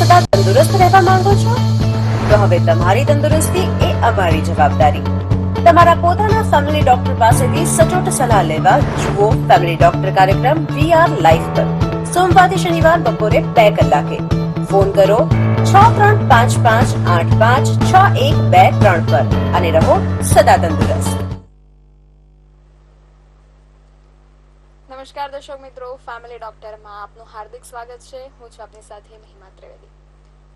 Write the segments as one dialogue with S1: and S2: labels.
S1: સદા તંદુરસ્ત રહેવા માંગો છો? તો હવે તમારી તંદુરસ્તી એ અમારી જવાબદારી. તમારા પોતાના ફેમિલી ડોક્ટર પાસેથી સચોટ સલાહ લેવા જુઓ ફેમિલી ડોક્ટર કાર્યક્રમ VR લાઈવ પર સોમવારથી શનિવાર બપોરે 2 કલાકે. ફોન કરો 6355856123 પર અને રહો સદા તંદુરસ્ત.
S2: નમસ્કાર દર્શક મિત્રો, ફેમિલી ડોક્ટરમાં આપનું હાર્દિક સ્વાગત છે. હું છું આપની સાથે મહિમા ત્રિવેદી.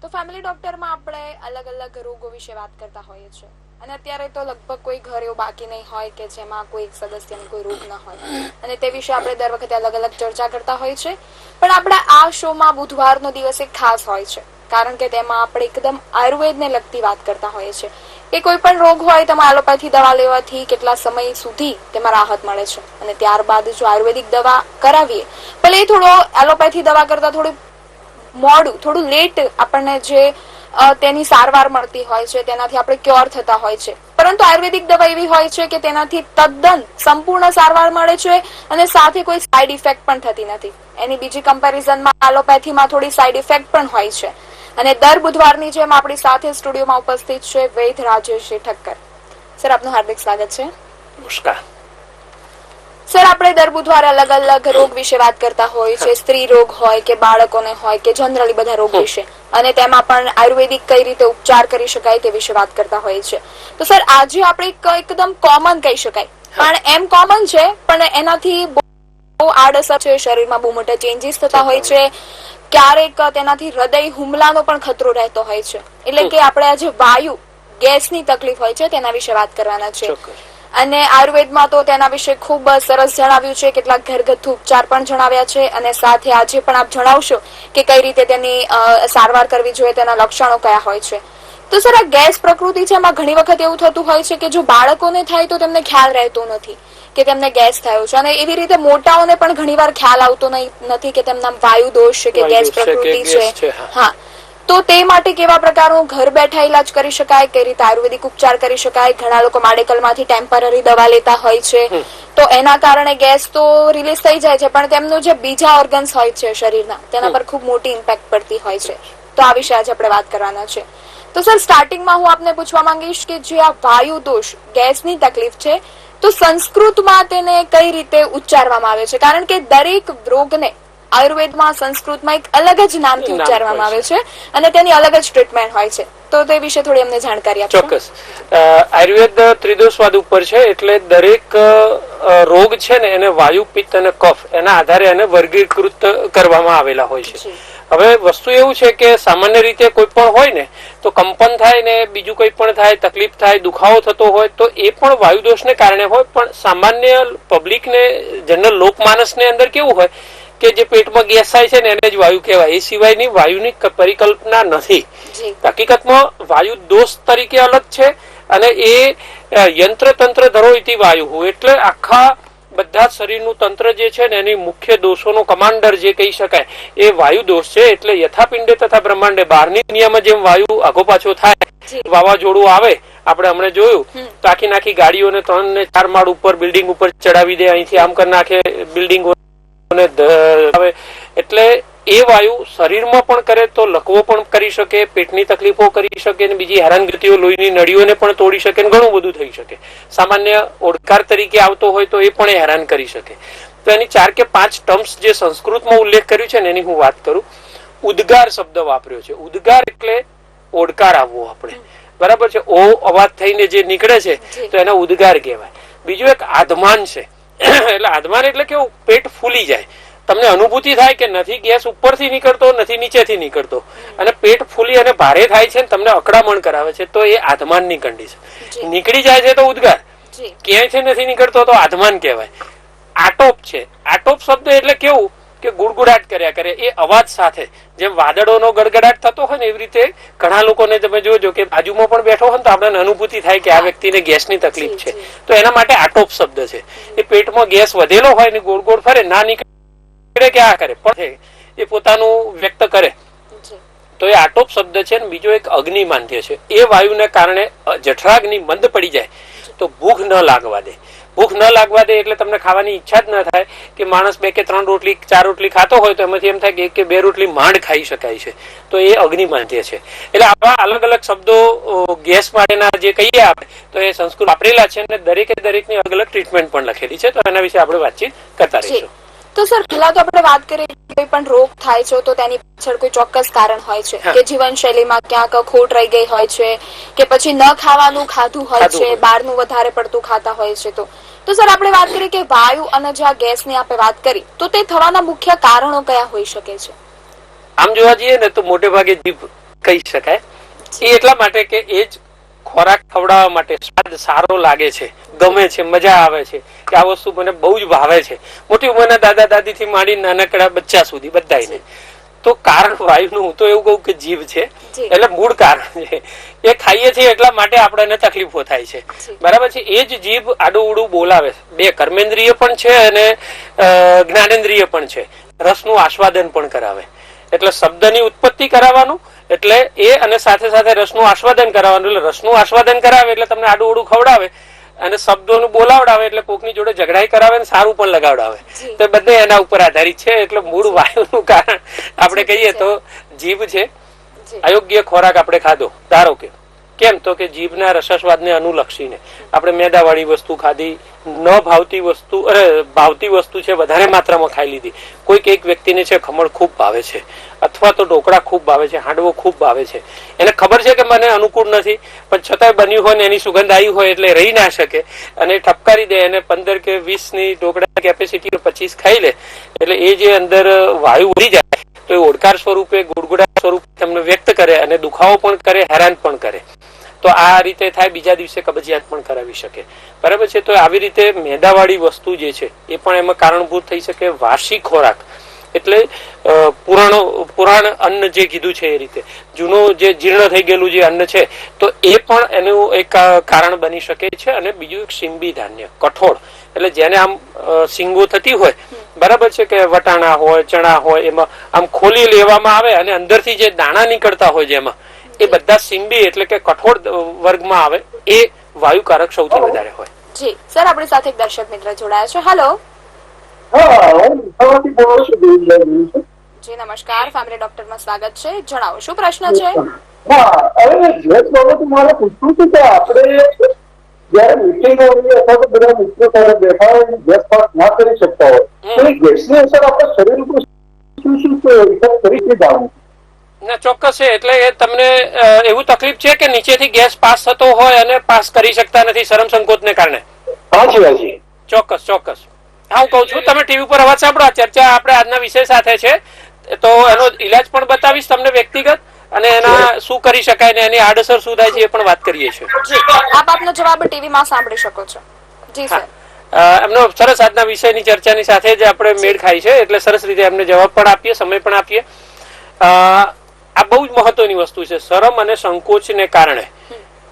S2: તો ફેમિલી ડોક્ટરમાં આપણે અલગ અલગ રોગો વિશે વાત કરતા હોઈએ છીએ અને અત્યારે તો લગભગ કોઈ ઘર એવું બાકી નહીં હોય કે જેમાં કોઈ એક સદસ્યને કોઈ રોગ ન હોય અને તે વિશે આપણે દર વખતે અલગ અલગ ચર્ચા કરતા હોઈએ છીએ. પણ આપણા આ શોમાં બુધવારનો દિવસ એક ખાસ હોય છે, કારણ કે તેમાં આપણે એકદમ આયુર્વેદને લગતી વાત કરતા હોઈએ છીએ કે કોઈ પણ રોગ હોય તેમાં એલોપેથી દવા લેવાથી કેટલા સમય સુધી તેમાં રાહત મળે છે અને ત્યારબાદ જો આયુર્વેદિક દવા કરાવીએ, ભલે એ થોડો એલોપેથી દવા કરતા થોડું મોડું, થોડું લેટ આપણને જે તેની સારવાર મળતી હોય છે, તેનાથી આપણે ક્યોર થતા હોય છે. પરંતુ આયુર્વેદિક દવા એવી હોય છે કે તેનાથી તદ્દન સંપૂર્ણ સારવાર મળે છે અને સાથે કોઈ સાઈડ ઇફેક્ટ પણ થતી નથી. એની બીજી કમ્પેરિઝનમાં એલોપેથીમાં થોડી સાઈડ ઇફેક્ટ પણ હોય છે. અને દર બુધવારની જેમ આપણી સાથે સ્ટુડિયોમાં ઉપસ્થિત છે વૈદ રાજેશ ઠક્કર. સર, આપનું હાર્દિક સ્વાગત છે.
S3: નમસ્કાર
S2: સર, આપણે દર બુધવારે અલગ અલગ રોગ વિશે વાત કરતા હોય છે, સ્ત્રી રોગ હોય કે બાળકોને હોય કે જનરલી બધા રોગ વિશે, અને તેમાં પણ આયુર્વેદિક કઈ રીતે ઉપચાર કરી શકાય તે વિશે વાત કરતા હોય છે. તો સર, આજે આપણે એકદમ કોમન કહી શકાય, પણ એમ કોમન છે પણ એનાથી બહુ આડઅસર છે, શરીરમાં બહુ મોટા ચેન્જીસ થતા હોય છે, ક્યારેક તેનાથી હૃદય હુમલાનો પણ ખતરો રહેતો હોય છે. એટલે કે આપણે આજે વાયુ ગેસની તકલીફ હોય છે તેના વિશે વાત કરવાના છે. અને આયુર્વેદમાં તો તેના વિશે ખૂબ સરસ જણાવ્યું છે, કેટલાક ઘરગથ્થુ ઉપચાર પણ જણાવ્યા છે અને સાથે આજે પણ આપ જણાવશો કે કઈ રીતે તેની સારવાર કરવી જોઈએ, તેના લક્ષણો કયા હોય છે. તો સર, આ ગેસ પ્રકૃતિ છે એમાં ઘણી વખત એવું થતું હોય છે કે જો બાળકોને થાય તો તેમને ખ્યાલ રહેતો નથી કે તેમને ગેસ થયો છે, અને એવી રીતે મોટાઓને પણ ઘણીવાર ખ્યાલ આવતો નથી કે તેમના વાયુ દોષ છે કે ગેસ પ્રકૃતિ છે. હા, તો તે માટે કેવા પ્રકારનું ઘર બેઠા ઇલાજ કરી શકાય, કઈ રીતે આયુર્વેદિક ઉપચાર કરી શકાય? ઘણા લોકો મેડિકલમાંથી ટેમ્પરરી દવા લેતા હોય છે, તો એના કારણે ગેસ તો રિલીઝ થઈ જાય છે, પણ તેમનું જે બીજા ઓર્ગન્સ હોય છે શરીરના, તેના પર ખૂબ મોટી ઇમ્પેક્ટ પડતી હોય છે. તો આ વિશે આજે આપણે વાત કરવાના છે. તો સર, સ્ટાર્ટિંગમાં હું આપને પૂછવા માંગીશ કે જે આ વાયુ દોષ ગેસની તકલીફ છે, તો સંસ્કૃતમાં તેને કઈ રીતે ઉચ્ચારવામાં આવે છે? કારણ કે દરેક રોગને આયુર્વેદમાં સંસ્કૃતમાં એક અલગ જ નામથી ઉચ્ચારવામાં આવે છે અને તેની અલગ જ ટ્રીટમેન્ટ હોય છે. તો તે વિશે થોડી અમને જાણકારી આપો.
S3: ચોક્કસ. આયુર્વેદ ત્રિદોષવાદ ઉપર છે, એટલે દરેક રોગ છે ને એને વાયુ, પિત્ત અને કફ એના આધારે એને વર્ગીકૃત કરવામાં આવેલા હોય છે. હવે વસ્તુ એવું છે કે સામાન્ય રીતે કોઈ પણ હોય ને તો કંપન થાય ને બીજું કોઈ પણ થાય, તકલીફ થાય, દુખાવો થતો હોય તો એ પણ વાયુદોષને કારણે હોય. પણ સામાન્ય પબ્લિકને, જનરલ લોકમાનસને અંદર કેવું હોય કે જે પેટમાં ગેસ થાય છે ને એને જ વાયુ કહેવાય, એ સિવાયની વાયુની પરિકલ્પના નથી. હકીકતમાં વાયુ દોષ તરીકે અલગ છે અને એ યંત્ર તંત્ર ધરોઈતી વાયુ હોય, એટલે આખા બધા શરીરનું તંત્ર જે છે ને એની મુખ્ય દોષોનો કમાન્ડર જે કહી શકાય એ વાયુ દોષ છે. એટલે યથાપિંડે તથા બ્રહ્માંડે, બહારની દુનિયામાં જેમ વાયુ આગો પાછો થાય, વાવાઝોડું આવે, આપણે હમણાં જોયું તો આખી નાખી ગાડીઓને 3 ને 4 માળ ઉપર બિલ્ડિંગ ઉપર ચડાવી દે, અહીંથી આમ કરી નાખે બિલ્ડિંગ, એટલે એ વાયુ શરીરમાં પણ કરે તો લકવો પણ કરી શકે, પેટની તકલીફો કરી શકે, બીજી હેરાનગતિઓ, લોહીની નળીઓને પણ તોડી શકે, ઘણું બધું થઈ શકે. સામાન્ય ઓડકાર તરીકે આવતો હોય તો એ પણ હેરાન કરી શકે. તો એની 4 કે 5 ટર્મ્સ જે સંસ્કૃતમાં ઉલ્લેખ કર્યું છે ને એની હું વાત કરું. ઉદ્ગાર શબ્દ વાપર્યો છે. ઉદ્ગાર એટલે ઓડકાર આવવો, આપણે બરાબર છે, ઓ અવાજ થઈને જે નીકળે છે તો એને ઉદ્ગાર કહેવાય. બીજું એક આધમાન છે. એટલે આધમાન એટલે કેવું, પેટ ફૂલી જાય, તમને અનુભૂતિ થાય કે નથી ગેસ ઉપરથી નીકળતો, નથી નીચેથી નીકળતો, અને પેટ ફૂલી અને ભારે થાય છે, તમને અકળામણ કરાવે છે, તો એ આધમાનની કન્ડિશન. નીકળી જાય છે તો ઉદ્ગાર, ક્યાંયથી નથી નીકળતો તો આધમાન કહેવાય. આટોપ છે. આટોપ શબ્દ એટલે કેવું કે ગુડગુડાટ કર્યા કરે, એ અવાજ સાથે, જેમ વાદળોનો ગડગડાટ થતો હોય ને એવી રીતે ઘણા લોકોને તમે જોજો કે બાજુમાં પણ બેઠો હોય તો આપણને અનુભૂતિ થાય કે આ વ્યક્તિને ગેસની તકલીફ છે, તો એના માટે આટોપ શબ્દ છે. એ પેટમાં ગેસ વધેલો હોય ને ગોળ ગોળ ફરે, ના નીકળે કે આ કરે પણ એ પોતાનું વ્યક્ત કરે, તો એ આટોપ શબ્દ છે. બીજો એક અગ્નિમાંદ્ય છે. એ વાયુને કારણે જઠરાગ્નિ મંદ પડી જાય તો ભૂખ ન લાગવા દે. ભૂખ ન લાગવા દે એટલે તમને ખાવાની ઈચ્છા જ ન થાય કે માણસ 2 કે 3 રોટલી 4 રોટલી ખાતો હોય તો એમાંથી એમ થાય કે 1 કે 2 રોટલી માંડ ખાઈ શકાય છે, તો એ અગ્નિમાંદ્ય છે. એટલે આવા અલગ અલગ શબ્દો ગેસ માટેના જે કહીએ આપણે તો એ સંસ્કૃત વાપરેલા છે અને દરેકની અલગ અલગ ટ્રીટમેન્ટ પણ લખેલી છે, તો એના વિશે આપણે વાતચીત કરતા રહીશું.
S2: તો સર પહેલા તો આપણે વાત કરીએ કોઈ પણ રોગ થાય છે તો તેની પાછળ કોઈ ચોક્કસ કારણ હોય છે કે જીવનશૈલીમાં ક્યાંક ખોટ રહી ગઈ હોય છે કે પછી ન ખાવાનું ખાધું હોય છે, બહારનું વધારે પડતું ખાતા હોય છે. તો સર આપણે વાત કરીએ કે વાયુ અને જે આ ગેસની આપણે વાત કરી તો તે થવાના મુખ્ય કારણો કયા હોઈ શકે છે?
S3: આમ જોવા જઈએ ને તો મોટે ભાગે જીભ કહી શકાય. એ એટલા માટે કે એ જ ખોરાક ખવડાવવા માટે સ્વાદ સારો લાગે છે, ગમે છે, મજા આવે છે કે આ વસ્તુ મને બહુ જ ભાવે છે. મોટી ઉંમરના દાદા દાદી થી માંડી નાનકડા બચ્ચા સુધી બધાને. તો કારણ વાયુનું હું તો એવું કહું કે જીભ છે, એટલે મૂળ કારણ છે. એ ખાઈએ છીએ એટલા માટે આપણને તકલીફો થાય છે, બરાબર છે. એ જ જીભ આડું ઉડું બોલાવે છે. 2 કર્મેન્દ્રિય પણ છે અને જ્ઞાનેન્દ્રિય પણ છે. રસનું આસ્વાદન પણ કરાવે, એટલે શબ્દની ઉત્પત્તિ કરાવવાનું એટલે એ, અને સાથે સાથે રસનું આસ્વાદન કરાવવાનું. એટલે રસનું આસ્વાદન કરાવે એટલે તમને આડું ઉડું ખવડાવે અને શબ્દોનું બોલાવડાવે એટલે કોકની જોડે ઝઘડાઈ કરાવે અને સારું પણ લગાવડાવે. તો બધે એના ઉપર આધારિત છે. એટલે મૂળ વાયુનું કારણ આપણે કહીએ તો જીભ છે. અયોગ્ય ખોરાક આપણે ખાધો, ધારો કે કેમ તો કે જીભના રસસ્વાદને અનુલક્ષીને આપણે મેદાવાળી વસ્તુ ખાધી, ન ભાવતી વસ્તુ ભાવતી વસ્તુ છે વધારે માત્રામાં ખાઈ લીધી. કોઈક એક વ્યક્તિને છે ખમણ ખૂબ ભાવે છે અથવા તો ઢોકળા ખૂબ ભાવે છે, હાંડવો ખૂબ ભાવે છે. એને ખબર છે કે મને અનુકૂળ નથી, પણ છતાંય બન્યું હોય ને એની સુગંધ આવી હોય એટલે રહી ના શકે અને ઠપકારી દે. એને 15 કે 20 ની ઢોકળા કેપેસિટી 25 ખાઈ લે એટલે એ જે અંદર વાયુ વધી જાય તો એ ઓડકાર સ્વરૂપે ગુડગુડા સ્વરૂપે તમને વ્યક્ત કરે અને દુખાવો પણ કરે, હેરાન પણ કરે. તો આ રીતે થાય. બીજા દિવસે કબજિયાત પણ કરાવી શકે, બરાબર છે. તો આવી રીતે મેદાવાળી વસ્તુ જે છે એ પણ એમાં કારણભૂત થઈ શકે. વાસી ખોરાક એટલે પુરાણ અન્ન જે કીધું છે એ રીતે જૂનું જે જીર્ણ થઈ ગયેલું જે અન્ન છે તો એ પણ એનું એક કારણ બની શકે છે. અને બીજું એક સિંબી ધાન્ય, કઠોળ, એટલે જેને આમ સિંગો થતી હોય, બરાબર છે, કે વટાણા હોય, ચણા હોય, એમાં આમ ખોલી લેવામાં આવે અને અંદરથી જે દાણા નીકળતા હોય જેમાં એ બધા સિંબી એટલે કે કઠોળ વર્ગમાં આવે. એ વાયુકારક સૌથી વધારે હોય.
S2: જી સર, આપણી સાથે એક દર્શક મિત્ર જોડાયા છે. હેલો. જી નમસ્કાર, ફેમિલી ડોક્ટર માં સ્વાગત છે. જણાવો શું પ્રશ્ન છે?
S4: મારે પૂછવું છે કે આપણે જયારે મીટિંગ હોય અથવા તો બધા મિત્રો સાથે બેઠા હોય ગેસ પાસ ના કરી શકતા હોય તો એ ગેસની અસર આપણા શરીર ઉપર શું શું કરી છે જાણવું?
S3: ના, ચોક્કસ છે. એટલે એ તમને એવું તકલીફ છે કે નીચેથી ગેસ પાસ થતો હોય અને પાસ કરી શકતા નથી શરમ સંકોચને કારણે?
S4: હાજી.
S3: ચોક્કસ. હું કઉ છું, તમે ટીવી પર અવાજ સાંભળો. ચર્ચા આપણે આજના વિષય સાથે છે તો એનો ઈલાજ પણ બતાવીશ તમને વ્યક્તિગત, અને એના શું કરી શકાય ને એની આડઅસર શું થાય છે એ પણ વાત કરીએ છીએ.
S2: આપ આપનો જવાબ ટીવી માં સાંભળી શકો છો. જી સર.
S3: એમનો સરસ આજના વિષયની ચર્ચાની સાથે જ આપણે મેળ ખાય છે એટલે સરસ રીતે એમને જવાબ પણ આપીએ, સમય પણ આપીએ. આ બહુ જ મહત્વની વસ્તુ છે. શરમ અને સંકોચને કારણે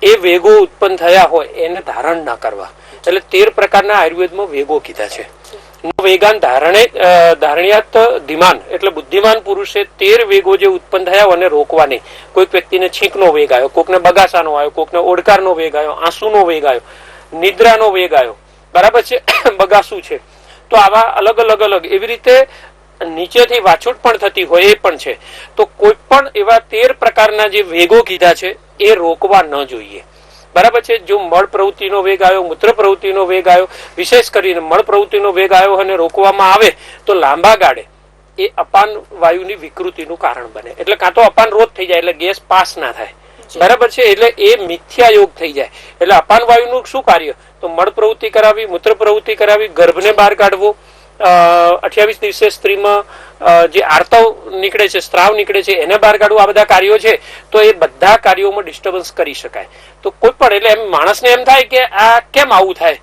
S3: એ વેગો ઉત્પન્ન થયા હોય એને ધારણ ના કરવા. એટલે 13 પ્રકારના આયુર્વેદમાં વેગો કીધા છે. વેગાન ધારણ્યાત ધીમાન એટલે બુદ્ધિમાન પુરુષે 13 વેગો જે ઉત્પન્ન થયા હોય એને રોકવા નહીં. કોઈક વ્યક્તિને છીંકનો વેગ આવ્યો, કોકને બગાસાનો આવ્યો, કોકને ઓડકારનો વેગ આવ્યો, આંસુનો વેગ આવ્યો, નિદ્રાનો વેગ આવ્યો, બરાબર છે, બગાસુ છે. તો આવા અલગ એવી રીતે નીચેથી વાછૂટ પણ થતી હોય એ પણ છે. તો કોઈ પણ એવા 13 પ્રકારના જે વેગો કીધા છે એ રોકવા ન જોઈએ, બરાબર છે. જો મળ પ્રવૃત્તિનો વેગ આવ્યો, મૂત્ર પ્રવૃત્તિનો વેગ આવ્યો, વિશેષ કરીને મળ પ્રવૃત્તિનો વેગ આવ્યો અને રોકવામાં આવે તો લાંબા ગાળે એ અપાન વાયુની વિકૃતિનું કારણ બને. એટલે કાં તો અપાન રોધ થઈ જાય એટલે ગેસ પાસ ના થાય, બરાબર છે. એટલે એ મિથ્યા યોગ થઈ જાય. એટલે અપાન વાયુનું શું કાર્ય? તો મળ પ્રવૃત્તિ કરાવી, મૂત્ર પ્રવૃત્તિ કરાવી, ગર્ભને બહાર કાઢવો. 28 દિવસે સ્ત્રીમાં જે આર્તવ નીકળે છે, સ્ત્રાવ નીકળે છે, એને બહાર કાઢવું, આ બધા કાર્યો છે. તો એ બધા કાર્યોમાં ડિસ્ટર્બન્સ કરી શકાય. તો કોઈ પણ એટલે એમ માણસને એમ થાય કે આ કેમ આવું થાય,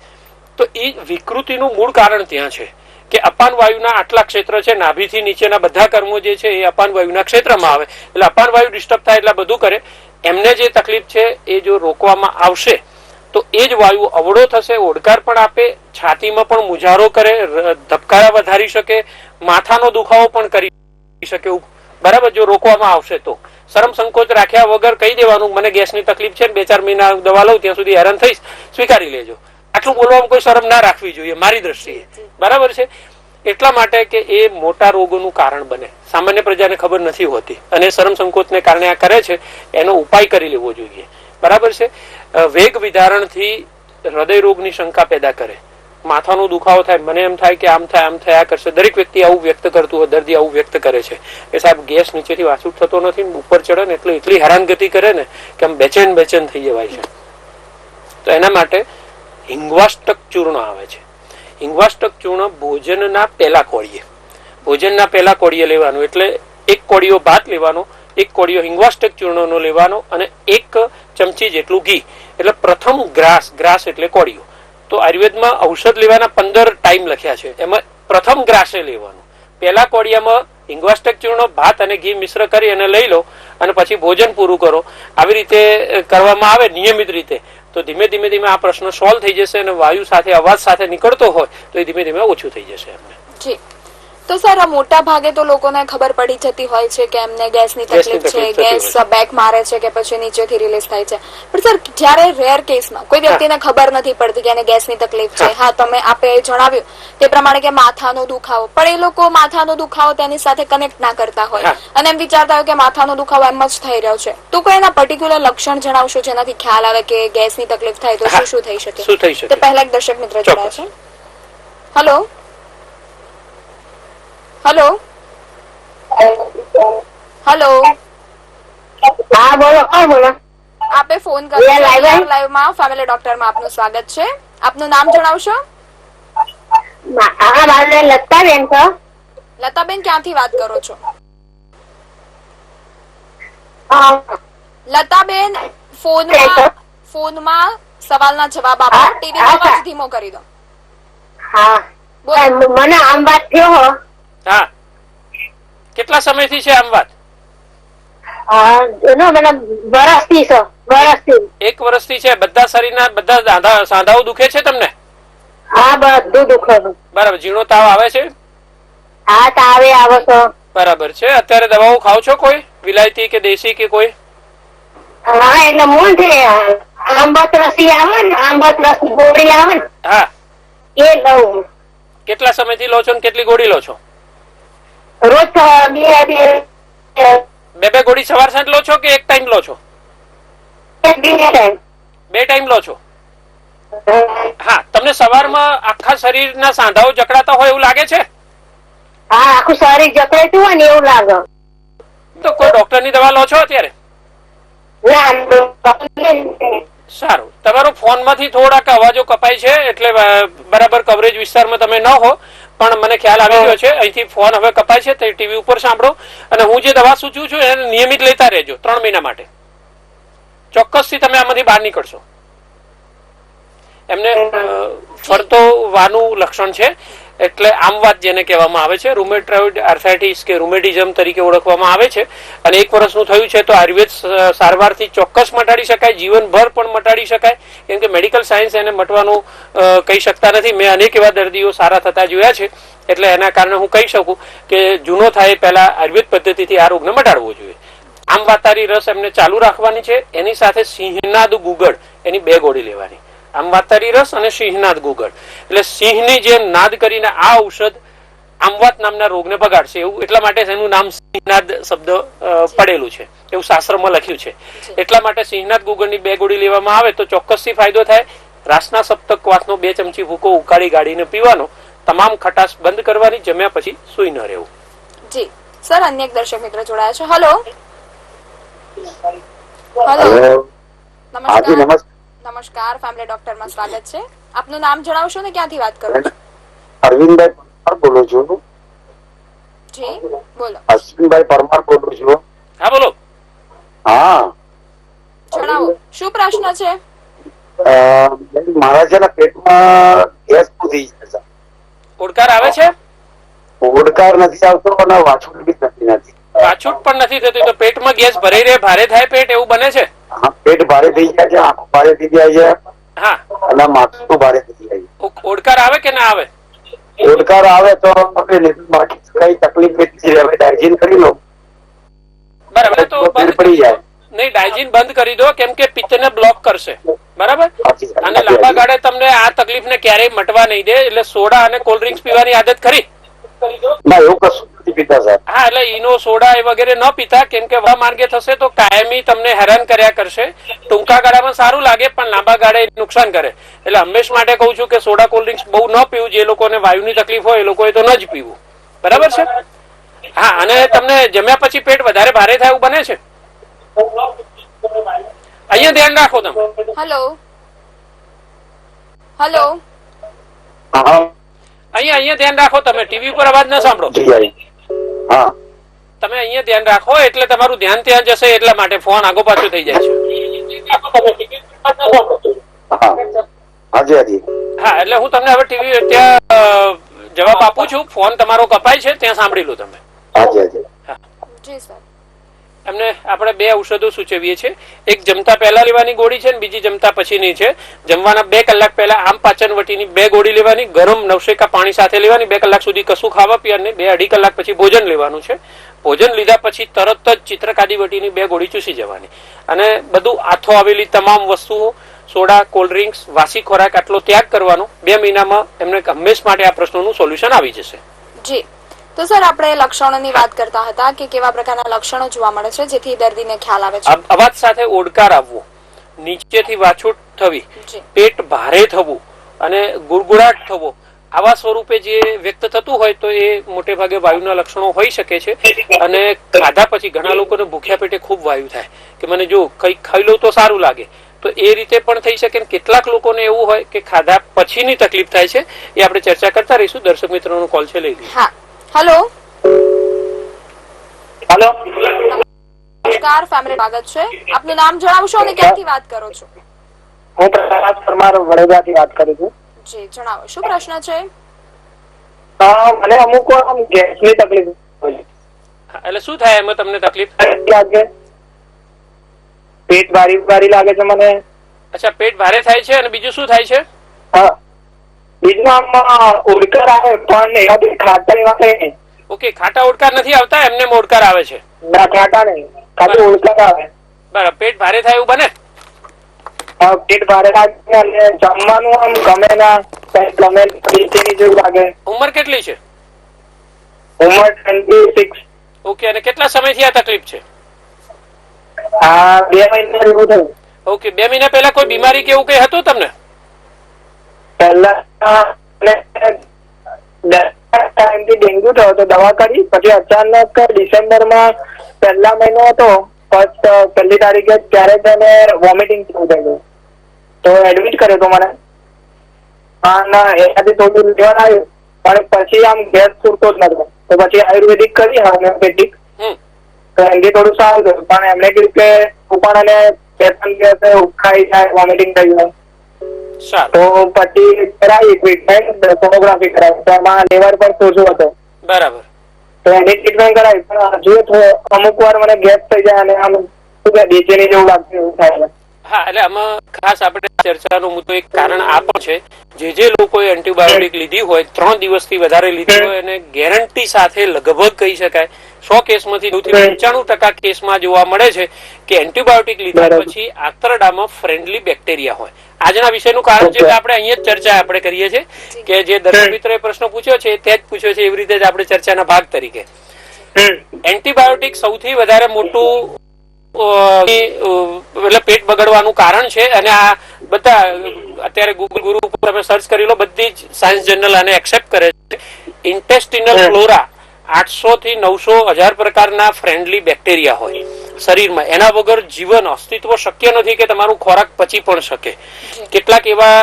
S3: તો એ વિકૃતિનું મૂળ કારણ ત્યાં છે કે અપાન વાયુના આટલા ક્ષેત્ર છે, નાભીથી નીચેના બધા કર્મો જે છે એ અપાન વાયુના ક્ષેત્રમાં આવે. એટલે અપાન વાયુ ડિસ્ટર્બ થાય એટલે બધું કરે. એમને જે તકલીફ છે એ જો રોકવામાં આવશે તો એ જ વાયુ અવળો થશે, ઓડકાર પણ આપે, છાતીમાં પણ મુજારો કરે, ધબકારા વધારી શકે, માથાનો દુખાવો પણ કરી શકે, બરાબર, જો રોકવામાં આવશે તો. શરમ સંકોચ રાખ્યા વગર કહી દેવાનું મને ગેસની તકલીફ છે, 2-4 મહિના દવા લઉં ત્યાં સુધી હેરાન થઈશ, સ્વીકારી લેજો. આટલું બોલવામાં કોઈ શરમ ના રાખવી જોઈએ મારી દ્રષ્ટિએ, બરાબર છે. એટલા માટે કે એ મોટા રોગોનું કારણ બને, સામાન્ય પ્રજાને ખબર નથી હોતી અને શરમ સંકોચને કારણે આ કરે છે. એનો ઉપાય કરી લેવો જોઈએ, બરાબર છે. વેગ વિધારણથી હૃદય રોગની શંકા પેદા કરે, માથાનો દુખાવો થાય, મને એમ થાય કે આમ થાય આમ થયા કરશે. દરેક વ્યક્તિ આવું વ્યક્ત કરતું હોય, દર્દી આવું વ્યક્ત કરે છે કે સાહેબ ગેસ નીચેથી વાસુટ થતો નથી, ઉપર ચડે ને એટલે એટલી હેરાનગતિ કરે ને કે આમ બેચેન બેચેન થઈ જવાય છે. તો એના માટે હિંગવાષ્ટક ચૂર્ણ આવે છે. હિંગવાષ્ટક ચૂર્ણ ભોજનના પહેલા કોળીએ લેવાનું. એટલે એક કોળીઓ ભાત લેવાનો, એક કોળીઓ હિંગવાષ્ટક ચૂર્ણનો લેવાનો અને 1 ચમચી જેટલું ઘી. એટલે પ્રથમ ગ્રાસ એટલે કોળીઓ. તો આયુર્વેદમાં ઔષધ લેવાના 15 ટાઈમ લખ્યા છે, એમાં પ્રથમ ગ્રાસે લેવાનું. પહેલા કોળિયામાં હિંગવાષ્ટક ચૂર્ણ, ભાત અને ઘી મિશ્ર કરી અને લઈ લો અને પછી ભોજન પૂરું કરો. આવી રીતે કરવામાં આવે નિયમિત રીતે તો ધીમે ધીમે આ પ્રશ્ન સોલ્વ થઈ જશે અને વાયુ સાથે અવાજ સાથે નીકળતો હોય તો એ ધીમે ધીમે ઓછું થઈ જશે એમને.
S2: જી, તો સર મોટા ભાગે તો લોકોને ખબર પડી જતી હોય છે કે એમને ગેસની તકલીફ છે, ગેસ બેક મારે છે કે પછી નીચેથી રિલીઝ થાય છે. પણ સર જ્યારે રેર કેસમાં કોઈ વ્યક્તિને ખબર નથી પડતી કે એને ગેસની તકલીફ છે, હા તમે આપે જણાવ્યું તે પ્રમાણે કે માથાનો દુખાવો, પણ એ લોકો માથાનો દુખાવો તેની સાથે કનેક્ટ ના કરતા હોય અને એમ વિચારતા હોય કે માથાનો દુખાવો એમ જ થઈ રહ્યો છે. તો કોઈ એના પર્ટિક્યુલર લક્ષણ જણાવશો જેનાથી ખ્યાલ આવે કે ગેસની તકલીફ થાય તો શું થઈ શકે? તો પહેલા એક દર્શક મિત્ર જોડાયા છે. હેલો હેલો હેલો,
S5: હા બોલો, કોણ બોલો?
S2: આપે ફોન કર્યો લાઈવ માં ફેમિલી ડોક્ટર માં આપનું સ્વાગત છે. આપનું નામ જણાવશો?
S5: હા, મારું નામ લતાબેન છે.
S2: લતાબેન, ક્યાંથી વાત કરો છો? લતાબેન, ફોનમાં સવાલના જવાબ આપો. ટીવી નો અવાજ ધીમો કરી દો.
S5: હા, મને આમ વાત થયો.
S3: હા, કેટલા સમયથી છે આમ વાત?
S5: વર્ષથી છે.
S3: 1 વર્ષથી છે. બધા શરીરના બધા સાંધાઓ દુખે છે તમને?
S5: હા, બધું દુખે.
S3: બરાબર. ઝીણો તાવ આવે છે?
S5: હા, તાવે આવે છે.
S3: બરાબર છે. અત્યારે દવાઓ ખાવ છો કોઈ વિલાયતી કે દેશી કે કોઈ?
S5: હા, એટલે મૂળ છે આંબત રસી આવે ને, આંબત રસ ગોળી આવે ને,
S3: હા,
S5: એ લઉં.
S3: કેટલા સમયથી લો છો ને કેટલી ગોળી લો છો?
S5: રોજ
S3: 2 ગોળી સવાર સાંજ લો છો કે એક ટાઈમ લો છો? 2 ટાઈમ લો છો. હા, તમને સવારમાં આખા શરીરના સાંધાઓ જકડાતા હોય એવું લાગે છે?
S5: હા, આખું શરીર જકડાતું હોય ને એવું લાગે.
S3: તો કોઈ ડોક્ટરની દવા લો છો અત્યારે? સારું. તમારો ફોન માંથી થોડાક અવાજો કપાય છે એટલે બરાબર કવરેજ વિસ્તારમાં તમે ન હો, પણ મને ખ્યાલ આવી ગયો છે. અહીંથી ફોન હવે કપાય છે તે ટીવી ઉપર સાંભળો અને હું જે દવા સૂચવું છું એને નિયમિત લેતા રહેજો 3 મહિના માટે. ચોક્કસથી તમે આમાંથી બહાર નીકળશો. એમને ફરતો વાનું લક્ષણ છે એટલે આમ વાત જેને કહેવામાં આવે છે, રૂમેટોઇડ આર્થરાઇટિસ કે રૂમેટિઝમ તરીકે ઓળખવામાં આવે છે. અને 1 વર્ષનું થયું છે તો આયુર્વેદ સારવારથી ચોક્કસ મટાડી શકાય, જીવનભર પણ મટાડી શકાય, કેમ કે મેડિકલ સાયન્સ એને મટવાનું કહી શકતા નથી. મેં અનેક એવા દર્દીઓ સારા થતા જોયા છે એટલે એના કારણે હું કહી શકું કે જૂનો થાય પહેલા આયુર્વેદ પદ્ધતિથી આ રોગને મટાડવો જોઈએ. આમ વાતારી રસ એમને ચાલુ રાખવાની છે. એની સાથે સિંહનાદ ગુગળ એની 2 ગોળી લેવાની. આમ વાતારી રસ અને સિંહનાદ ગુગળ એટલે સિંહની જેમ નાદ કરીને આ ઔષધ આમવાત નામના રોગને ભગાડશે. એવું એટલા માટે એનું નામ સિંહનાદ શબ્દ પડેલું છે, એવું શાસ્ત્રમાં લખ્યું છે. એટલા માટે સિંહનાદ ગુગળની 2 ગોળી લેવામાં આવે તો ચોક્કસથી ફાયદો થાય. રાસના સપ્તક વાતનો 2 ચમચી ભૂકો ઉકાળી ગાળીને પીવાનો. તમામ ખટાશ બંધ કરવાની, જમ્યા પછી સુઈ ન રહેવું.
S2: જી સર, અન્ય એક દર્શક મિત્ર જોડાયા છે. હેલો હેલો, નમસ્કાર. નમસ્કાર, ફેમિલી ડોક્ટર માં સ્વાગત છે. આપનું નામ જણાવશો ને ક્યાંથી વાત કરો છો?
S4: અરવિંદભાઈ પરમાર બોલું છું.
S2: જી બોલો.
S4: અશ્વિનભાઈ પરમાર બોલું છું.
S3: હા બોલો.
S4: હા,
S2: જણાવો શું પ્રશ્ન છે?
S4: મારા છે ને પેટમાં ગેસ થઈ જાય છે.
S3: ઓડકાર આવે છે?
S4: ઓડકાર નથી આવતો અને વાછુટ બી નથી.
S3: વાછુટ પણ નથી થતી તો પેટમાં ગેસ ભરાઈ રહે, ભારે થાય પેટ, એવું બને છે?
S4: હા, પેટ ભારે થઈ જાય છે, આંખો ભારે થઈ જાય છે.
S3: હા,
S4: અને માથું ભારે થઈ જાય છે.
S3: ઓડકાર આવે કે ના આવે?
S4: ઓડકાર આવે તો બાકી કઈ તકલીફ નથી. હવે ડાયજેન કરી લો
S3: બરાબર, તો
S4: પડી જાય.
S3: નહીં, ડાયજીન બંધ કરી દો કેમ કે પિત્તને બ્લોક કરશે. બરાબર. અને લાંબા ગાળે તમને આ તકલીફને ક્યારેય મટવા નહીં દે. એટલે સોડા અને કોલ્ડ ડ્રિંક્સ પીવાની આદત ખરી?
S4: ના, એવું કશું નથી પીતા સાહેબ.
S3: હા, એટલે ઈનો સોડા એ વગેરે ન પીતા, કેમ કે વડા માર્ગે થશે તો કાયમી તમને હેરાન કર્યા કરશે. ટૂંકા ગાળામાં સારું લાગે પણ લાંબા ગાળે નુકસાન કરે. એટલે હંમેશ માટે કહું છું કે સોડા કોલ્ડ ડ્રિંક્સ બહુ ન પીવું. જે લોકોને વાયુની તકલીફ હોય એ લોકોએ તો ન જ પીવું. બરાબર છે? હા, અને તમને જમ્યા પછી પેટ વધારે ભારે થાય એવું બને છે? અહીંયા ધ્યાન રાખો તમે.
S2: હેલો હેલો
S4: હા,
S3: અહીંયા ધ્યાન રાખો તમે. ટીવી ઉપર અવાજ ના સાંભળો.
S4: હા,
S3: તમે અહીંયા ધ્યાન રાખો એટલે તમારું ધ્યાન ત્યાં જશે. એટલા માટે ફોન આગો પાછો થઈ જાય છે.
S4: હાજી હાજી.
S3: હા, એટલે હું તમને હવે ટીવી ત્યાં જવાબ આપું છું. ફોન તમારો કપાય છે ત્યાં સાંભળી લો તમે.
S4: હાજી હાજી.
S2: જી સર.
S3: એમને આપણે બે ઔષધો સૂચવીએ છીએ. એક જમતા પહેલા લેવાની ગોળી છે અને બીજી જમતા પછીની છે. જમવાના 2 કલાક પહેલા આમ પાચન વટીની 2 ગોળી લેવાની. ગરમ નવશેકા પાણી સાથે લેવાની. 2 કલાક સુધી કશું ખાવા પીવાનું નહીં. 2-2.5 કલાક પછી ભોજન લેવાનું છે. ભોજન લીધા પછી તરત જ ચિત્રકાદી વટીની 2 ગોળી ચૂસી જવાની. અને બધું આથો આવેલી તમામ વસ્તુઓ, સોડા, કોલ્ડ ડ્રિંક્સ, વાસી ખોરાક આટલો ત્યાગ કરવાનો. 2 મહિનામાં એમને હંમેશ માટે આ પ્રશ્નોનું સોલ્યુશન આવી જશે.
S2: જી. તો સર આપણે લક્ષણોની વાત કરતા હતા કે કેવા પ્રકારના લક્ષણો જોવા મળે છે જેથી દર્દીને ખ્યાલ આવે છે.
S3: અવાજ સાથે ઓડકાર આવવો, નીચેથી વાછૂટ થવી, પેટ ભારે થવું અને ગુડગુડાટ થવો, આવા સ્વરૂપે જે વ્યક્ત થતું હોય તો એ મોટે ભાગે વાયુના લક્ષણો હોઈ શકે છે. અને ખાધા પછી ઘણા લોકોને ભૂખ્યા પેટે ખૂબ વાયુ થાય કે મને જો કંઈક ખાઈ લઉં તો સારું લાગે. તો એ રીતે પણ થઈ શકે. કેટલાક લોકોને એવું હોય કે ખાધા પછીની તકલીફ થાય છે. એ આપણે ચર્ચા કરતા રહીશું. દર્શક મિત્રોનો કોલ છે, લઈ લઈએ.
S2: હા, હેલો
S4: હેલો,
S2: નમસ્કાર, ફેમિલી સ્વાગત છે. આપનું નામ જણાવશો અને ક્યાંથી વાત કરો છો?
S6: હું પ્રકાશ પરમાર વડોદરાથી વાત કરું છું.
S2: જી, જણાવો શું પ્રશ્ન છે?
S6: મને અમુક વાર ગેસની તકલીફ હોય છે.
S3: એટલે શું થાય એમાં તમને તકલીફ?
S6: લાગે, પેટ ભારી ભારી લાગે છે મને.
S3: અચ્છા, પેટ ભારે થાય છે. અને બીજું શું થાય છે?
S6: હા, બીજું આમ ઓડકાર આવે પણ એનાથી ખાટા એવા કઈ નહીં.
S3: ઓકે, ખાટા ઓડકાર નથી આવતા, એમને ઓડકાર આવે છે.
S6: ના, ખાટા નહીં, ખાલી ઓડકાર આવે.
S3: બરાબર. પેટ ભારે થાય એવું બને?
S6: પેટ ભારે લાગે અને જમવાનું આમ ગમે ના, કઈ ગમે નીચેની જેવું લાગે.
S3: ઉંમર કેટલી છે?
S6: ઉંમર 26.
S3: ઓકે, અને કેટલા સમયથી આ તકલીફ છે?
S6: હા, 2 મહિના જેવું થયું.
S3: ઓકે, 2 મહિના પહેલા કોઈ બીમારી કે એવું કઈ હતું તમને?
S6: પહેલા ટાઈમથી ડેન્ગ્યુ થયો તો દવા કરી. પછી અચાનક ડિસેમ્બરમાં પહેલા મહિનો હતો, પહેલી તારીખે, ત્યારે તેને વોમિટિંગ થયું થયું તો એડમિટ કર્યો હતો મને. અને એનાથી થોડું લેવર આવ્યું પણ પછી આમ ગેસ પૂરતો જ નતો. તો પછી આયુર્વેદિક કરી, હોમિયોપેથિક, તો એમથી થોડું સારું થયું. પણ એમને કીધું કે ઉપર અને 2-3 દિવસે ઉખાઈ જાય, વોમિટિંગ થઈ જાય. તો પછી કરાવી ટ્રીટમેન્ટ, સોનોગ્રાફી કરાવી. તો એમાં લીવર પર સોજો હતો.
S3: બરાબર.
S6: તો એની ટ્રીટમેન્ટ કરાવી. પણ હજુ અમુક વાર મને ગેસ થઈ જાય અને આમ શું કે બેચેની જેવું લાગતું, એવું થાય.
S3: હા, એટલે આમાં ખાસ આપણે ચર્ચાનો મુદ્દો એક કારણ આ પણ છે. જે લોકોએ એન્ટીબાયોટિક લીધી હોય, 3 દિવસથી વધારે લીધી હોય, અને ગેરંટી સાથે લગભગ કહી શકાય 100 કેસમાંથી 95% કેસમાં જોવા મળે છે કે એન્ટીબાયોટિક લીધા પછી આંતરડામાં ફ્રેન્ડલી બેક્ટેરિયા હોય. આજના વિષયનું કારણ છે કે આપણે અહીંયા જ ચર્ચા આપણે કરીએ છીએ કે જે દર્શક મિત્રોએ પ્રશ્ન પૂછ્યો છે તે જ પૂછ્યો છે, એવી રીતે જ આપણે ચર્ચાના ભાગ તરીકે. એન્ટીબાયોટિક સૌથી વધારે મોટું એટલે પેટ બગડવાનું કારણ છે. અને આ બધા અત્યારે ગૂગલ ગુરુ ઉપર તમે સર્ચ કરી લો, બધી જ સાયન્સ જર્નલ આને એક્સેપ્ટ કરે છે. ઇન્ટેસ્ટિનલ ફ્લોરા 800 થી 900 1000 પ્રકારના ફ્રેન્ડલી બેક્ટેરિયા હોય શરીરમાં. એના વગર જીવન અસ્તિત્વ શક્ય નથી કે તમારું ખોરાક પચી પણ શકે. કેટલાક એવા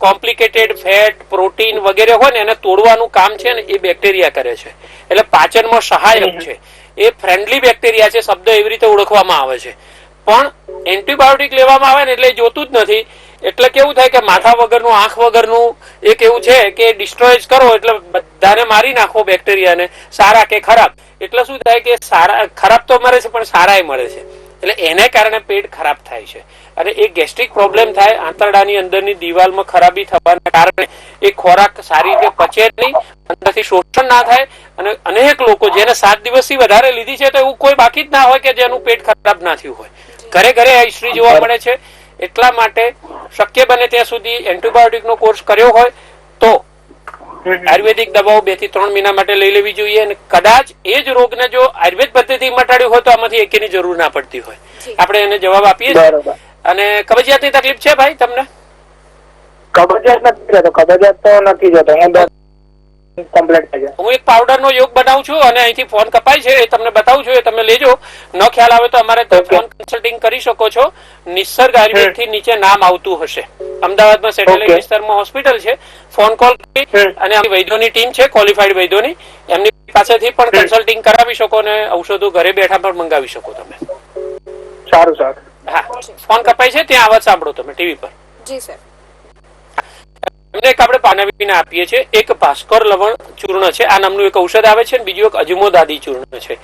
S3: કોમ્પ્લિકેટેડ ફેટ, પ્રોટીન વગેરે હોય ને એને તોડવાનું કામ છે ને એ બેક્ટેરિયા કરે છે. એટલે પાચનમાં સહાયક છે. એ ફ્રેન્ડલી બેક્ટેરિયા છે, શબ્દ એવી રીતે ઓળખવામાં આવે છે. પણ એન્ટીબાયોટિક લેવામાં આવે ને એટલે જોતું જ નથી. એટલે કેવું થાય કે માથા વગરનું, આંખ વગરનું એક એવું છે કે ડિસ્ટ્રોય કરો એટલે બધાને મારી નાખો બેક્ટેરિયાને, સારા કે ખરાબ. એટલે શું થાય કે સારા ખરાબ તો મરે છે પણ સારાય મળે છે. એટલે એને કારણે પેટ ખરાબ થાય છે. અને એ ગેસ્ટ્રિક પ્રોબ્લેમ થાય, આંતરડાની અંદરની દિવાલમાં ખરાબી થવાના કારણે એ ખોરાક સારી રીતે પચે નહીં, અંદરથી શોષણ ના થાય. અને અનેક લોકો જેને 7 દિવસથી વધારે લીધી છે તો એવું કોઈ બાકી જ ના હોય કે જેનું પેટ ખરાબ ના થયું હોય. ઘરે ઘરે આ હિસ્ટ્રી જોવા મળે છે. એટલા માટે શક્ય બને ત્યાં સુધી એન્ટીબાયોટિકનો કોર્સ કર્યો હોય તો આયુર્વેદિક દવાઓ 2 થી 3 મહિના માટે લઈ લેવી જોઈએ અને કદાચ એ જ રોગને જો આયુર્વેદ પદ્ધતિ મટાડ્યું હોય તો આમાંથી એકેની જરૂર ના પડતી હોય. આપણે એને જવાબ આપીએ છીએ. અને કબજિયાતની તકલીફ છે ભાઈ તમને?
S6: કબજિયાત નથી જતો, કબજિયાત તો નથી જતો. કમ્પ્લીટ થઈ જાય.
S3: હું એક પાવડરનો યોગ બનાવું છું અને અહીંથી ફોન કપાય છે એ તમને બતાવું છું, એ તમે લેજો. ન ખ્યાલ આવે તો અમારે ફોન કન્સલ્ટિંગ કરી શકો છો. નિસર્ગ આયુર્વેદ થી નીચે નામ આવતું હશે. અમદાવાદમાં સેટેલાઇટ વિસ્તારમાં હોસ્પિટલ છે. ફોન કોલ કરી અને વૈદ્યોની ટીમ છે, ક્વોલિફાઈડ વૈદ્યોની, એમની પાસેથી પણ કન્સલ્ટિંગ કરાવી શકો અને ઔષધો ઘરે બેઠા પણ મંગાવી શકો તમે.
S6: સારું સારું.
S3: હા, ફોન કપાય છે ત્યાં અવાજ સાંભળો તમે ટીવી પર.
S2: જી સર.
S3: એમને એક આપણે પાનાવીને આપીએ છીએ. એક ભાસ્કર લવણ ચૂર્ણ છે, આ નામનું એક ઔષધ આવે છે, અને બીજું એક અજમોદાદી ચૂર્ણ છે.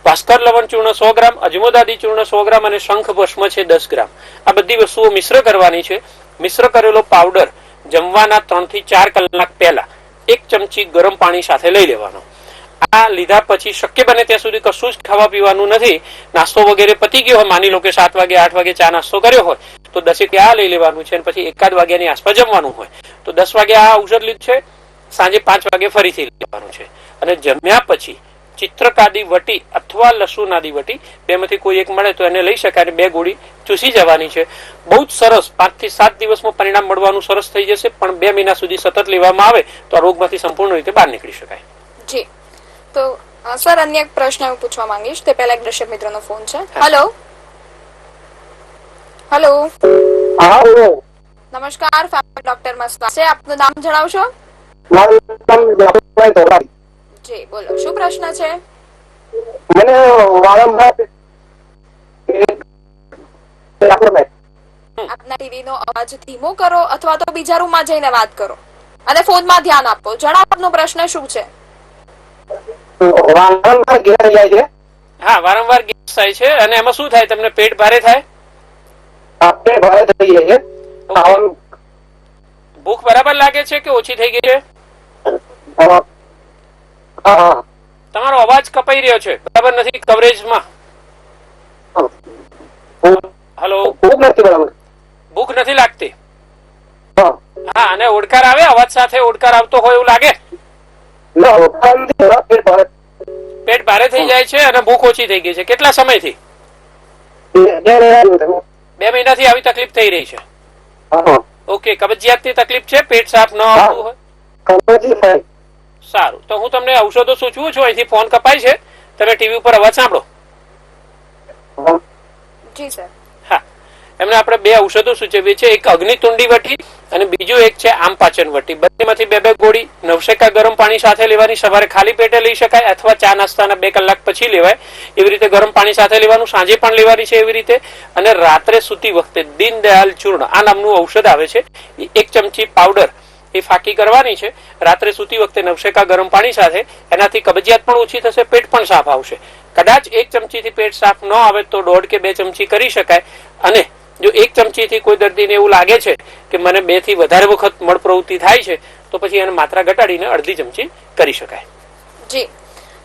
S3: ભાસ્કર લવણ ચૂર્ણ 100 ગ્રામ, અજમોદાદી ચૂર્ણ 100 ગ્રામ અને શંખ ભસ્મ છે 10 ગ્રામ. આ બધી વસ્તુઓ મિશ્ર કરવાની છે. મિશ્ર કરેલો પાવડર જમવાના 3 થી 4 કલાક પહેલા 1 ચમચી ગરમ પાણી સાથે લઈ લેવાનો. આ લીધા પછી શક્ય બને ત્યાં સુધી કશું જ ખાવા પીવાનું નથી. નાસ્તો વગેરે પતી ગયો હોય, માની લો કે 7 વાગે 8 વાગે ચા નાસ્તો કર્યો હોય તો 10 આ લઈ લેવાનું છે અને પછી 1 વાગ્યાની આસપાસ જમવાનું હોય તો 10 વાગે આ ઔષધ લીધું છે, સાંજે 5 વાગે ફરીથી લેવાનું છે. અને જમ્યા પછી ચિત્રકાદી વટી અથવા લસુનાદી વટી બેમાંથી કોઈ એક મળે તો એને લઈ શકાય અને 2 ગોળી ચૂસી જવાની છે. બહુ જ સરસ, 5 થી 7 દિવસમાં પરિણામ મળવાનું સરસ થઈ જશે. પણ 2 મહિના સુધી સતત લેવામાં આવે તો આ રોગમાંથી સંપૂર્ણ રીતે બહાર નીકળી શકાય.
S2: જી. તો સર, અન્ય એક પ્રશ્ન હું પૂછવા માંગીશ તે પહેલા એક દર્શક મિત્રનો ફોન છે. હેલો. હેલો.
S6: હા, બોલો.
S2: નમસ્કાર, ફેમિલી ડોક્ટર માં સ્વાગત છે. આપનું નામ જણાવશો?
S6: મારું નામ જવાહરભાઈ ધોરાઈ.
S2: જી, બોલો, શું પ્રશ્ન છે?
S6: મને વારંવાર
S2: આપના ટીવી નો અવાજ ધીમો કરો અથવા તો બીજા રૂમમાં જઈને વાત કરો અને ફોનમાં ધ્યાન આપો. જણાવો આપનો પ્રશ્ન શું છે?
S6: વારંવાર ઘેર જાય છે.
S3: હા, વારંવાર ગેસ થાય છે. અને એમાં શું થાય? તમને પેટ ભારે થાય?
S6: આપણે ભારે થઈ જાય છે.
S3: ભૂખ બરાબર લાગે છે કે ઓછી થઈ ગઈ છે? તમારો અવાજ કપાઈ રહ્યો છે, બરાબર નથી કવરેજમાં. હેલો. ભૂખ નથી લાગતી? હા, અને ઓડકાર આવે? અવાજ સાથે ઓડકાર આવતો હોય એવું લાગે? પેટ ભારે થઈ જાય છે અને ભૂખ ઓછી થઈ ગઈ છે. કેટલા સમયથી?
S6: 2
S3: મહિનાથી આવી તકલીફ થઈ રહી છે. ઓકે, કબજિયાતની તકલીફ છે, પેટ સાફ ન આવતું હોય? સારું, તો હું તમને ઔષધો સૂચવું છું. અહીંથી ફોન કપાય છે, તમે ટીવી ઉપર અવાજ સાંભળો.
S2: જી સર.
S3: હા, એમને આપણે 2 ઔષધો સૂચવીએ છીએ. એક અગ્નિતુંડી વટી અને બીજું એક છે આમ પાચન વટી. બંનેમાંથી 2 ગોળી નવશેકા ગરમ પાણી સાથે લેવાની. સવારે ખાલી પેટે લઈ શકાય અથવા ચા નાસ્તાના 2 કલાક પછી લેવાય. એવી રીતે ગરમ પાણી સાથે લેવાનું. સાંજે પણ લેવાની છે એવી રીતે. અને રાત્રે સૂતી વખતે દીનદયાલ ચૂર્ણ, આ નામનું ઔષધ આવે છે, 1 ચમચી પાવડર એ ફાકી કરવાની છે રાત્રે સૂતી વખતે નવશેકા ગરમ પાણી સાથે. એનાથી કબજિયાત પણ ઓછી થશે, પેટ પણ સાફ આવશે. કદાચ 1 ચમચીથી પેટ સાફ ન આવે તો 1.5 કે 2 ચમચી કરી શકાય. અને જો 1 ચમચીથી કોઈ દર્દીને એવું લાગે છે કે મને 2 થી વધારે વખત મળ પ્રવૃત્તિ થાય છે તો પછી એને માત્રા ઘટાડીને અડધી ચમચી કરી શકાય.
S2: જી.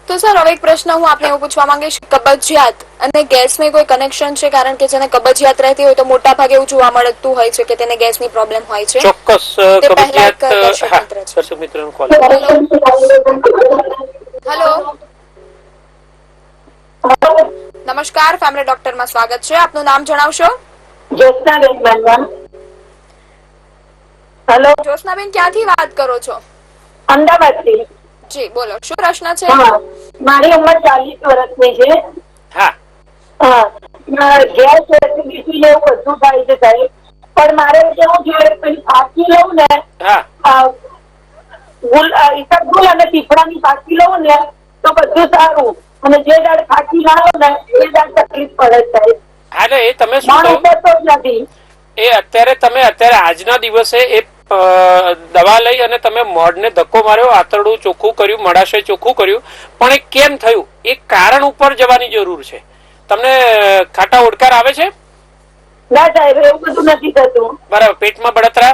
S2: તો સર, હવે એક પ્રશ્ન હું આપને એવું પૂછવા માંગીશ, કબજિયાત અને ગેસની કોઈ કનેક્શન છે? કારણ કે જેને કબજિયાત રહેતી હોય તો મોટા ભાગે એવું જોવા મળતું હોય છે કે તેને ગેસની પ્રોબ્લેમ હોય છે.
S3: ચોક્કસ કબજિયાત. દર્શક મિત્રનો કોલ.
S2: હેલો. નમસ્કાર, ફેમિલી ડોક્ટર માં સ્વાગત છે. આપનું નામ જણાવશો?
S5: જ્યોત્સનાબેન બનવા. હેલો.
S2: જ્યોત્સનાબેન, ક્યાંથી વાત કરો છો?
S5: અમદાવાદથી.
S2: જી, બોલો, શું પ્રશ્ન છે?
S5: હા, મારી ઉંમર 40 વર્ષની છે.
S3: હા.
S5: ગેસ એસિડિટી ને એવું બધું થાય છે સાહેબ. પણ મારે કેવું છે, પેલી ફાંકી લઉં ને, ઇસબગુલ અને પીપળાની ફાંકી લઉં ને તો બધું સારું. અને જે દાડ ફાંકી ના લઉં ને એ દાડ તકલીફ પડે સાહેબ.
S3: હા, એ તમે શું
S5: નથી
S3: એ અત્યારે આજના દિવસે એ દવા લઈ અને તમે મોઢને ધક્કો માર્યો, આંતરડું ચોખ્ખું કર્યું, મળાશય ચોખ્ખું કર્યું, પણ એ કેમ થયું એ કારણ ઉપર જવાની જરૂર છે. તમને ખાટા ઓડકાર આવે છે?
S5: ના સાહેબ, એવું બધું નથી થતું.
S3: બરાબર. પેટમાં બળતરા?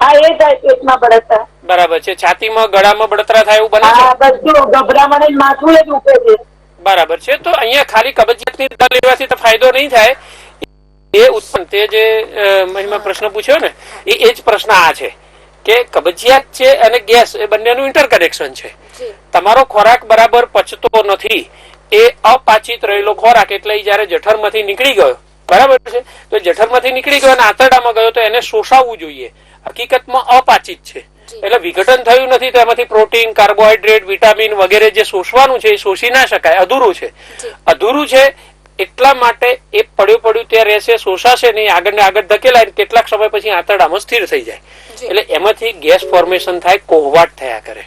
S5: હા, એ થાય, પેટમાં બળતરા.
S3: બરાબર છે. છાતીમાં, ગળામાં બળતરા થાય એવું બને છે?
S5: બધું ગભરામણ, માથું જ ઉપે છે.
S3: બરાબર છે. તો અહીંયા ખાલી કબજિયાતની દવા લેવાથી તો ફાયદો નહીં થાય. એ ઉત્પન્ન તે જે મહિમા પ્રશ્ન પૂછ્યો ને એ જ પ્રશ્ન આ છે કે કબજિયાત છે અને ગેસ એ બંનેનું ઇન્ટરકનેક્શન છે. તમારો ખોરાક બરાબર પચતો નથી, એ અપાચિત રહેલો ખોરાક એટલે જયારે જઠરમાંથી નીકળી ગયો, બરાબર છે, તો જઠરમાંથી નીકળી ગયો અને આંતરડામાં ગયો તો એને શોષાવવું જોઈએ. હકીકતમાં અપાચિત છે એટલે વિઘટન થયું નથી, તો એમાંથી પ્રોટીન, કાર્બોહાઈડ્રેટ, વિટામિન વગેરે જે શોષવાનું છે એ શોષી ના શકાય, અધૂરું છે. અધૂરું છે એટલા માટે એ પડ્યું ત્યાં રહેશે, શોષાશે નહીં, આગળ ને આગળ ધકેલાય, કેટલાક સમય પછી આંતરડામાં સ્થિર થઈ જાય. એટલે એમાંથી ગેસ ફોર્મેશન થાય, કોહવાટ થયા કરે,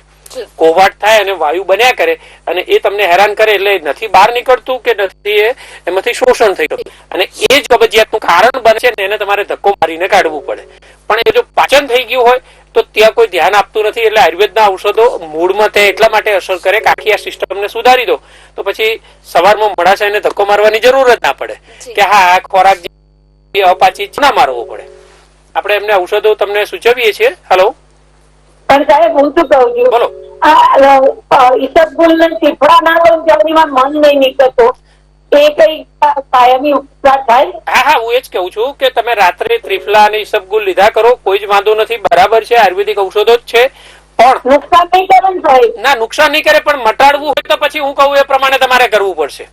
S3: કોહવાટ થાય અને વાયુ બન્યા કરે અને એ તમને હેરાન કરે. એટલે નથી બહાર નીકળતું કે નથી એમાંથી શોષણ થઈ ગયું અને એ જ કબજિયાતનું કારણ બને છે ને એને તમારે ધક્કો મારીને કાઢવું પડે. પણ એ જો પાચન થઈ ગયું હોય તો ત્યાં કોઈ ધ્યાન આપતું નથી. એટલે આયુર્વેદના ઔષધો મૂળમાં તે એટલા માટે અસર કરે કે આખી આ સિસ્ટમને સુધારી દો તો પછી સવારમાં મોડાસાને ધક્કો મારવાની જરૂર જ ના પડે કે હા આ ખોરાક અપાચિત ના મારવો પડે. આપણે એમને ઔષધો તમને સૂચવીએ છીએ. હેલો,
S5: પણ સાહેબ હું શું કહું છું,
S3: બોલો.
S5: ઈસબગુલ ને ટીફડા ના લો જલ્દીમાં મન નહીં નીકળતો, એ કઈ કાયમી ઉપચાર થાય?
S3: હા, હું એ જ કહું છું કે તમે રાત્રે ત્રિફલા અને ઈસબગુલ લીધા કરો, કોઈ જ વાંધો નથી, બરાબર છે, આયુર્વેદિક ઔષધો જ છે. પણ
S5: નુકસાન નહીં કરે ને સાહેબ?
S3: ના, નુકસાન નહીં કરે, પણ મટાડવું હોય તો પછી હું કહું એ પ્રમાણે તમારે કરવું પડશે.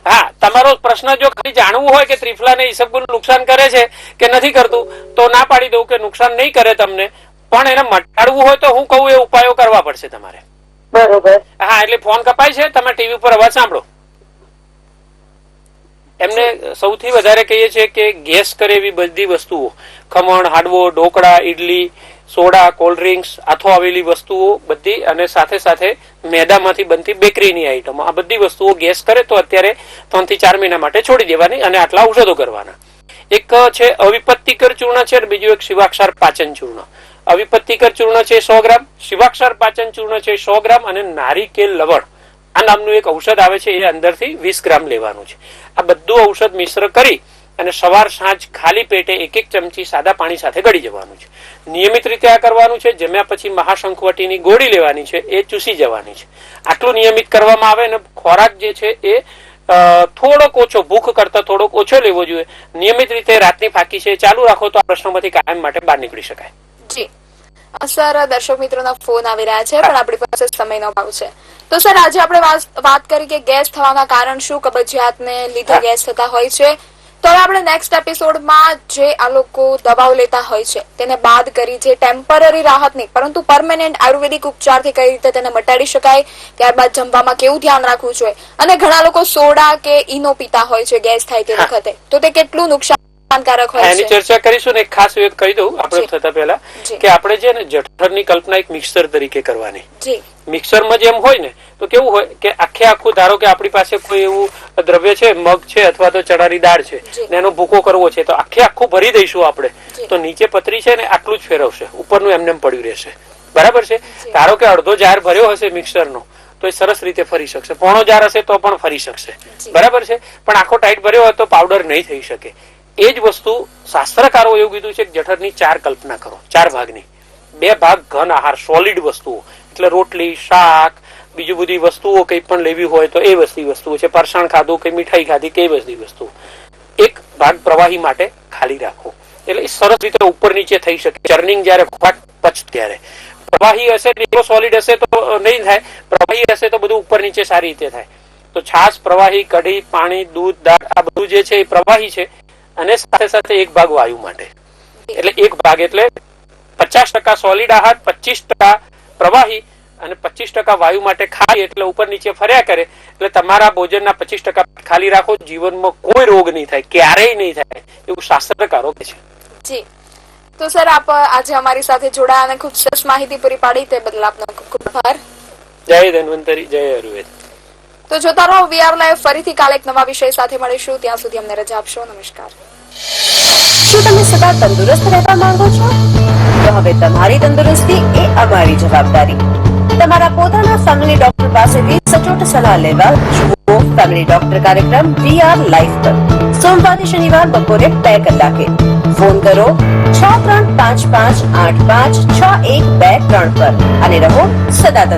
S3: હા, તમારો પ્રશ્ન જો ખાલી જાણવું હોય કે ત્રિફલા ને ઈસબગુલ નુકસાન કરે છે કે નથી કરતું તો ના પાડી દઉં કે નુકસાન નહીં કરે તમને, પણ એને મટાડવું હોય તો હું કહું એ ઉપાયો કરવા પડશે તમારે.
S5: બરોબર.
S3: હા, એટલે ફોન કપાય છે, તમે ટીવી ઉપર અવાજ સાંભળો. એમને સૌથી વધારે કહીએ છીએ કે ગેસ કરે એવી બધી વસ્તુઓ, khaman, handvo, dhokla, idli, soda, cold drinks, આથો આવેલી વસ્તુઓ બધી, અને સાથે સાથે મેદામાંથી બનતી બેકરીની આઈટમો, આ બધી વસ્તુઓ ગેસ કરે તો અત્યારે 3 થી 4 મહિના માટે છોડી દેવાની અને આટલા ઔષધો કરવાના. એક છે અવિપત્તિકર ચૂર્ણ છે, બીજું એક શિવાક્ષાર પાચન ચૂર્ણ. અવિપત્તિકર ચૂર્ણ છે 100 ગ્રામ, શિવાક્ષાર પાચન ચૂર્ણ છે 100 ગ્રામ અને નારિકેલ લવણ આ નામનું એક ઔષધ આવે છે, એ અંદરથી 20 ગ્રામ લેવાનું છે. આ બધું ઔષધ મિશ્ર કરી અને સવાર સાંજ ખાલી પેટે 1 ચમચી સાદા પાણી સાથે ગળી જવાનું છે. નિયમિત રીતે આ કરવાનું છે. જમ્યા પછી મહાશંખવટીની ગોળી લેવાની છે, એ ચૂસી જવાની છે. આટલું નિયમિત કરવામાં આવે અને ખોરાક જે છે એ થોડોક ઓછો, ભૂખ કરતા થોડોક ઓછો લેવો જોઈએ. નિયમિત રીતે રાતની ફાંકી છે ચાલુ રાખો તો આ પ્રશ્નોમાંથી કાયમ માટે બહાર નીકળી શકાય.
S2: જી સર, દર્શક મિત્રોના ફોન આવી રહ્યા છે પણ આપણી પાસે સમયનો અભાવ છે. તો સર, આજે આપણે વાત કરી કે ગેસ થવાના કારણ શું, કબજિયાતને લીધે ગેસ થતા હોય છે. તો હવે આપણે નેક્સ્ટ એપિસોડમાં જે આ લોકો દવાઓ લેતા હોય છે તેને બાદ કરી જે ટેમ્પરરી રાહત નહીં પરંતુ પરમેનન્ટ આયુર્વેદિક ઉપચારથી કઈ રીતે તેને મટાડી શકાય, ત્યારબાદ જમવામાં કેવું ધ્યાન રાખવું જોઈએ, અને ઘણા લોકો સોડા કે ઈનો પીતા હોય છે ગેસ થાય તે વખતે, તો તે કેટલું નુકસાનકારક હોય છે
S3: એની ચર્ચા કરીશું ને. ખાસ વાત કહી દઉં આપણે થતા પહેલા કે આપણે છે ને જઠરની કલ્પના એક મિક્સર તરીકે કરવાની. મિક્સરમાં જેમ હોય ને તો કેવું હોય કે આખું ધારો કે આપણી પાસે કોઈ એવું દ્રવ્ય છે, મગ છે અથવા તો ચણાની દાળ છે ને એનો ભૂકો કરવો છે, તો આખું ભરી દઈશું આપણે તો નીચે પતરી છે ને આટલું જ ફેરવશે, ઉપરનું એમને પડ્યું રહેશે, બરાબર છે. ધારો કે અડધો જાર ભર્યો હશે મિક્સરનો તો એ સરસ રીતે ફરી શકશે, પોણો જાર હશે તો પણ ફરી શકશે, બરાબર છે. પણ આખો ટાઈટ ભર્યો હોય તો પાવડર નહીં થઈ શકે. એ જ વસ્તુ શાસ્ત્રકારો એવું કીધું છે કે જઠરની 4 કલ્પના કરો, 4 ભાગની. 2 ભાગ ઘન આહાર, સોલિડ વસ્તુઓ એટલે રોટલી, શાક, બીજું બધી વસ્તુઓ કઈ પણ લેવી હોય તો એ વસ્તુઓ છે, પરસાણ ખાધું કે મીઠાઈ ખાધી કે એ બધી વસ્તુઓ. 1 ભાગ પ્રવાહી માટે ખાલી રાખો એટલે એ સરસ રીતે ઉપર નીચે થઈ શકે. ચર્નિંગ જયારે પચ ત્યારે પ્રવાહી હશે, સોલિડ હશે તો નહીં થાય, પ્રવાહી હશે તો બધું ઉપર નીચે સારી રીતે થાય. તો છાશ પ્રવાહી, કઢી, પાણી, દૂધ, દાળ આ બધું જે છે એ પ્રવાહી છે અને સાથે સાથે 1 ભાગ વાયુ માટે. એટલે 1 ભાગ એટલે 50% સોલિડ આહાર, 25% પ્રવાહી અને 25% વાયુ માટે ખાલી, એટલે ઉપર નીચે ફર્યા કરે. એટલે તમારા ભોજનના 25% ખાલી રાખો, જીવનમાં કોઈ રોગ નહીં થાય, ક્યારેય નહીં થાય એવું શાસ્ત્રકારો કહે છે.
S2: જી, તો સર આપ આજે અમારી સાથે જોડાયા અને ખૂબ સરસ માહિતી પૂરી પાડી તે બદલ આપનો ખૂબ ખૂબ આભાર.
S3: જય ધન્વંતરી, જય આયુર્વેદ.
S2: તો જોતા રહો વીઆર લાઈવ. ફરીથી કાલે એક નવા વિષય સાથે મળીશું. ત્યાં સુધી અમને રજા આપશો. નમસ્કાર.
S1: શું તમે સદા તંદુરસ્ત રહેવા માંગો છો? તો હવે તમારી તંદુરસ્તી એ અમારી જવાબદારી. તમારા પોતાના ફેમિલી ડોક્ટર પાસેથી સચોટ સલાહ લેવા જુઓ ફેમિલી ડોક્ટર કાર્યક્રમ વીઆર લાઈવ પર સોમવારથી શનિવાર બપોરે 2 કલાકે. ફોન કરો 6355856123 પર અને રહો સદા